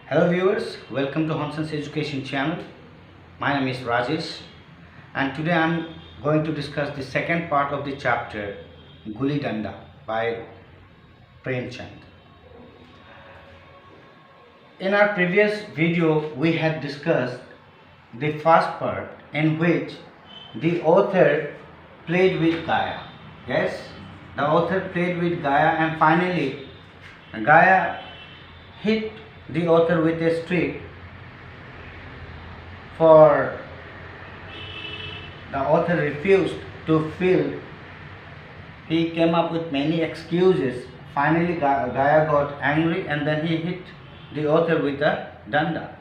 Hello viewers, welcome to Hanson's Education channel. My name is Rajesh and today I am going to discuss the second part of the chapter Guli Danda by Premchand. In our previous video we had discussed the first part in which the author played with Gaia. Yes, the author played with Gaia and finally Gaia hit the author with a stick. For the author refused to fill, he came up with many excuses. Finally Gaia got angry and then he hit the author with a danda.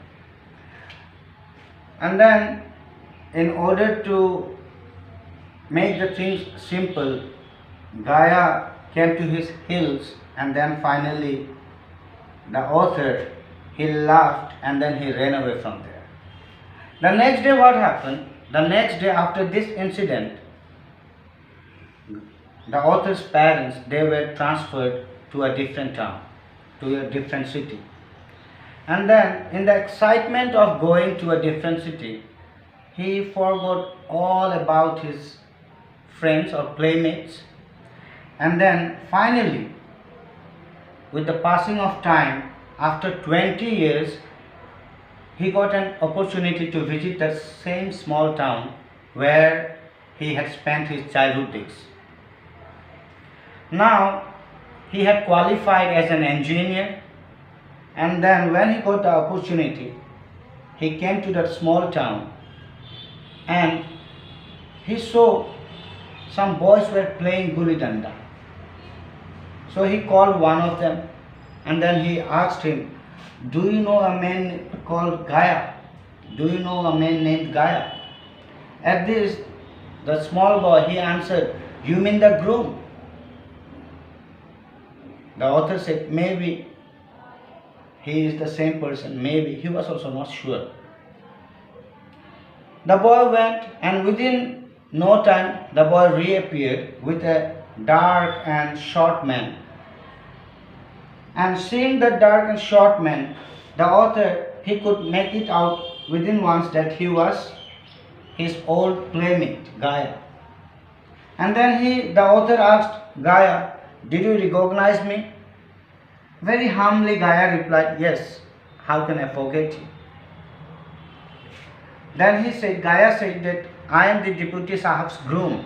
And then in order to make the things simple, Gaia came to his heels and then finally the author, he laughed and then he ran away from there. The next day what happened? The next day after this incident, the author's parents, they were transferred to a different town, to a different city. And then in the excitement of going to a different city, he forgot all about his friends or playmates. And then finally, with the passing of time, after 20 years, he got an opportunity to visit that same small town where he had spent his childhood days. Now, he had qualified as an engineer, and then when he got the opportunity, he came to that small town and he saw some boys were playing guli danda. So he called one of them and then he asked him, "Do you know a man called Gaia? Do you know a man named Gaia?" At this, the small boy, he answered, "You mean the groom?" The author said, "Maybe he is the same person, maybe." He was also not sure. The boy went and within no time the boy reappeared with a dark and short man. And seeing the dark and short man, the author, he could make it out within once that he was his old playmate, Gaia. And then the author asked Gaia, "Did you recognize me?" Very humbly Gaia replied, "Yes, how can I forget you?" Then Gaia said that, "I am the Deputy Sahib's groom.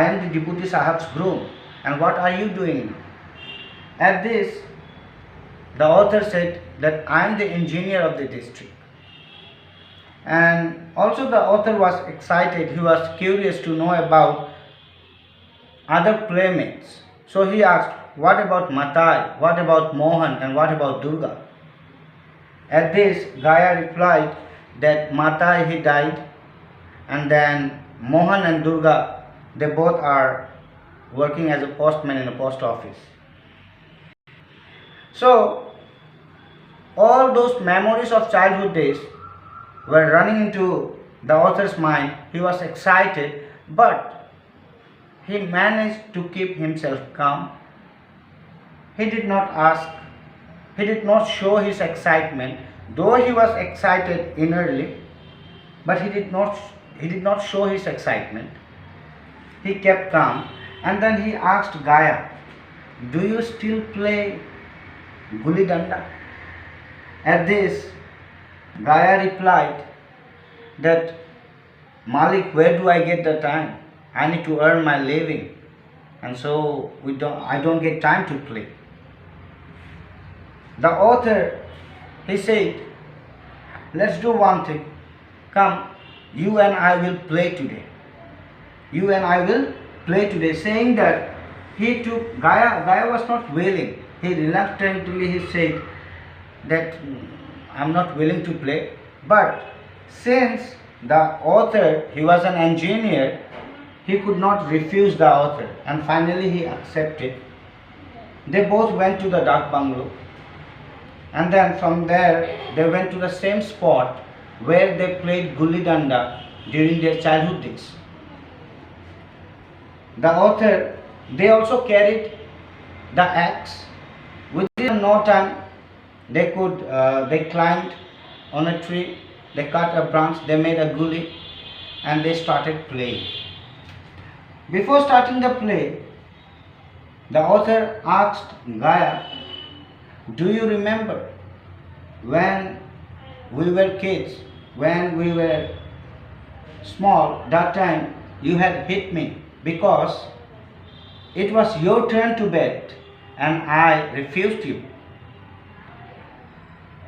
I am the Deputy Sahib's groom. And what are you doing now?" At this, the author said that I am the engineer of the district. And also the author was excited, he was curious to know about other playmates. So he asked, "What about Matai? What about Mohan? And what about Durga?" At this, Gaia replied that Matai, he died, and then Mohan and Durga, they both are working as a postman in a post office. So, all those memories of childhood days were running into the author's mind. He was excited, but he managed to keep himself calm. He did not ask, he did not show his excitement, though he was excited inwardly, but he did not show his excitement. He kept calm and then he asked Gaia, "Do you still play guli danda?" At this, Gaia replied that, "Malik, where do I get the time? I need to earn my living, and so I don't get time to play." The author, he said, "Let's do one thing. Come, you and I will play today. You and I will play today." Saying that, he took Gaia was not willing. He reluctantly he said that, "I'm not willing to play." But since the author, he was an engineer, he could not refuse the author, and finally he accepted. They both went to the Dak Bungalow, and then from there they went to the same spot where they played guli danda during their childhood days. The author, they also carried the axe. Within no time, They climbed on a tree, they cut a branch, they made a gully, and they started playing. Before starting the play, the author asked Gaia, "Do you remember when we were kids, when we were small, that time you had hit me because it was your turn to bet and I refused you?"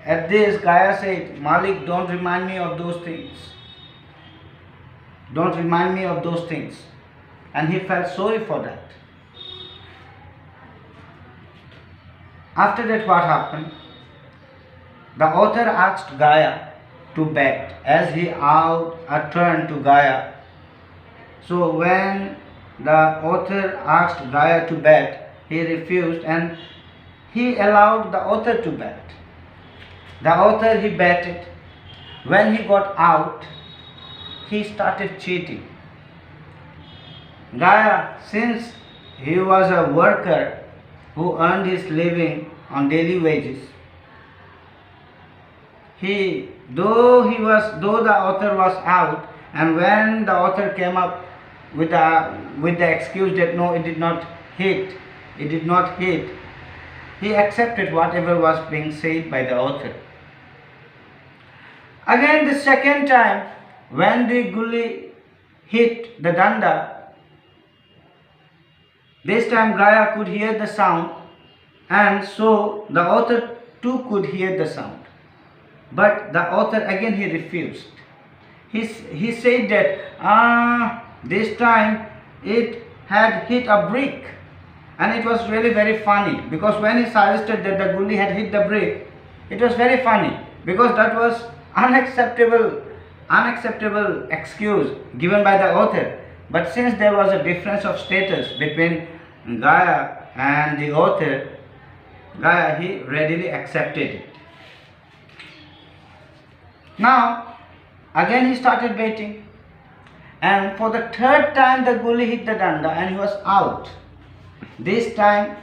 At this, Gaia said, "Malik, don't remind me of those things. Don't remind me of those things." And he felt sorry for that. After that, what happened? The author asked Gaia to bet as he out a turn to Gaia. So when the author asked Gaia to bet, he refused and he allowed the author to bet. The author, he betted. When he got out, he started cheating. Gaia, since he was a worker who earned his living on daily wages, though the author was out, and when the author came up with the excuse that no, it did not hit, he accepted whatever was being said by the author. Again, the second time, when the gully hit the danda, this time Gaia could hear the sound, and so the author too could hear the sound. But the author again, he refused. He said that this time it had hit a brick, and it was really very funny, because when he suggested that the gully had hit the brick, it was very funny, because that was unacceptable excuse given by the author. But since there was a difference of status between Gaia and the author, Gaia, he readily accepted it. Now, again he started betting, and for the third time the gully hit the danda and he was out. This time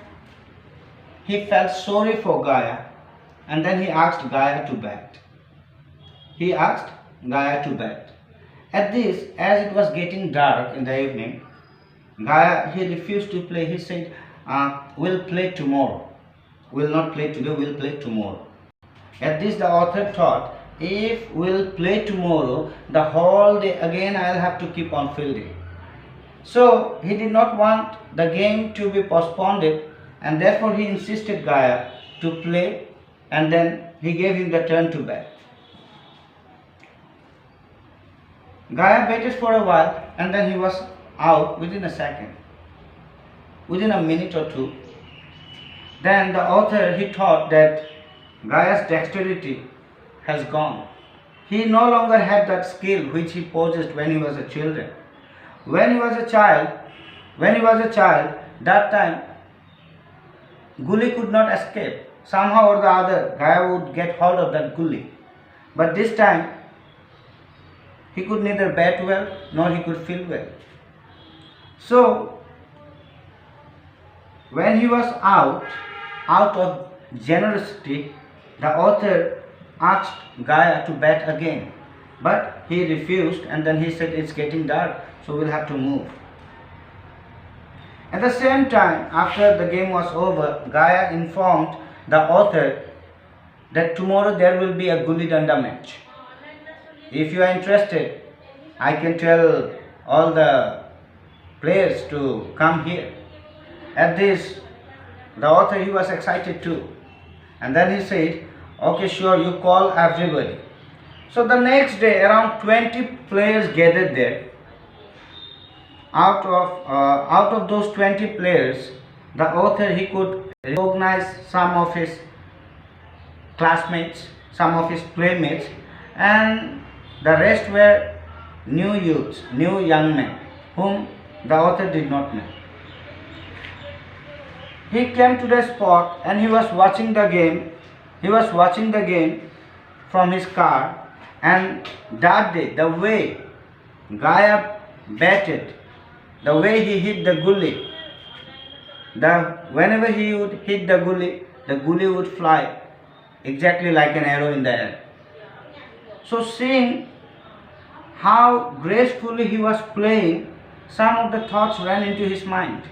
he felt sorry for Gaia, and then he asked Gaia to bet. At this, as it was getting dark in the evening, Gaia, he refused to play. He said, "We'll play tomorrow. We'll not play today, we'll play tomorrow." At this, the author thought, if we'll play tomorrow, the whole day again I'll have to keep on fielding. So he did not want the game to be postponed, and therefore he insisted Gaia to play, and then he gave him the turn to bet. Gaia betted for a while, and then he was out within a second, within a minute or two. Then the author, he thought that Gaia's dexterity has gone. He no longer had that skill which he possessed when he was a child. When he was a child, that time gully could not escape. Somehow or the other, Gaia would get hold of that gully. But this time, he could neither bat well nor he could field well. So, when he was out of generosity, the author asked Gaia to bet again. But he refused, and then he said, "It's getting dark, so we'll have to move." At the same time, after the game was over, Gaia informed the author that tomorrow there will be a gully danda match. If you are interested, I can tell all the players to come here. At this, the author, he was excited too. And then he said, "Okay, sure, you call everybody." So the next day, around 20 players gathered there. Out of those 20 players, the author, he could recognize some of his classmates, some of his playmates, and the rest were new youths, new young men, whom the author did not know. He came to the spot and he was watching the game. He was watching the game from his car, and that day, the way Gaia batted, the way he hit the gully, whenever he would hit the gully would fly exactly like an arrow in the air. So seeing how gracefully he was playing, some of the thoughts ran into his mind.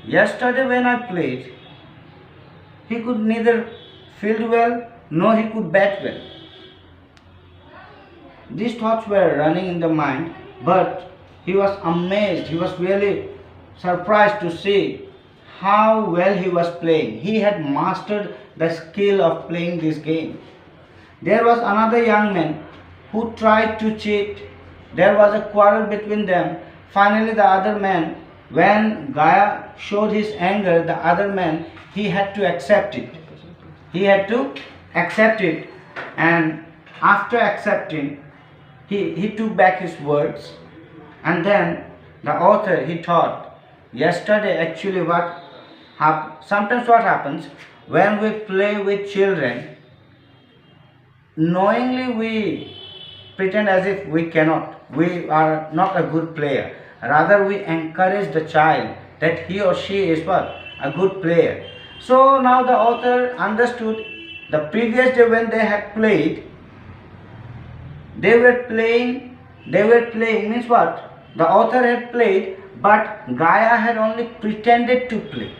Yesterday when I played, he could neither field well nor he could bat well. These thoughts were running in the mind, but he was amazed, he was really surprised to see how well he was playing. He had mastered the skill of playing this game. There was another young man who tried to cheat. There was a quarrel between them. Finally, the other man, when Gaia showed his anger, the other man, he had to accept it. He had to accept it, and after accepting, he took back his words, and then the author he thought, yesterday actually what sometimes what happens when we play with children, knowingly we pretend as if we are not a good player. Rather, we encourage the child that he or she is what? A good player. So now the author understood the previous day when they had played, they were playing means what? The author had played, but Gaia had only pretended to play.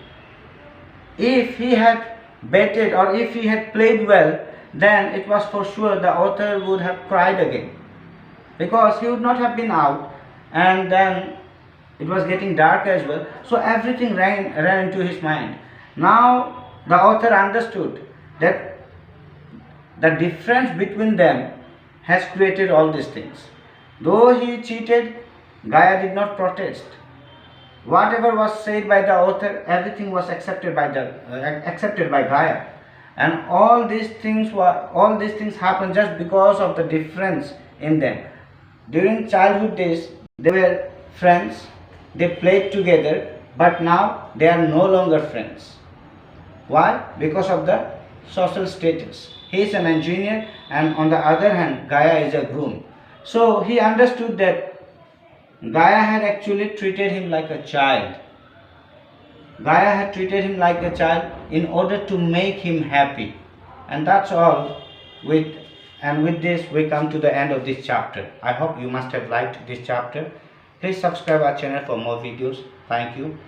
If he had betted or if he had played well, then it was for sure the author would have cried again, because he would not have been out, and then it was getting dark as well. So everything ran into his mind. Now the author understood that the difference between them has created all these things. Though he cheated, Gaia did not protest. Whatever was said by the author, everything was accepted by Gaia, and all these things happened just because of the difference in them. During childhood days, they were friends, they played together, but now they are no longer friends. Why? Because of the social status. He is an engineer, and on the other hand, Gaia is a groom. So he understood that Gaia had actually treated him like a child. Gaia had treated him like a child in order to make him happy. And that's all. With this, we come to the end of this chapter. I hope you must have liked this chapter. Please subscribe our channel for more videos. Thank you.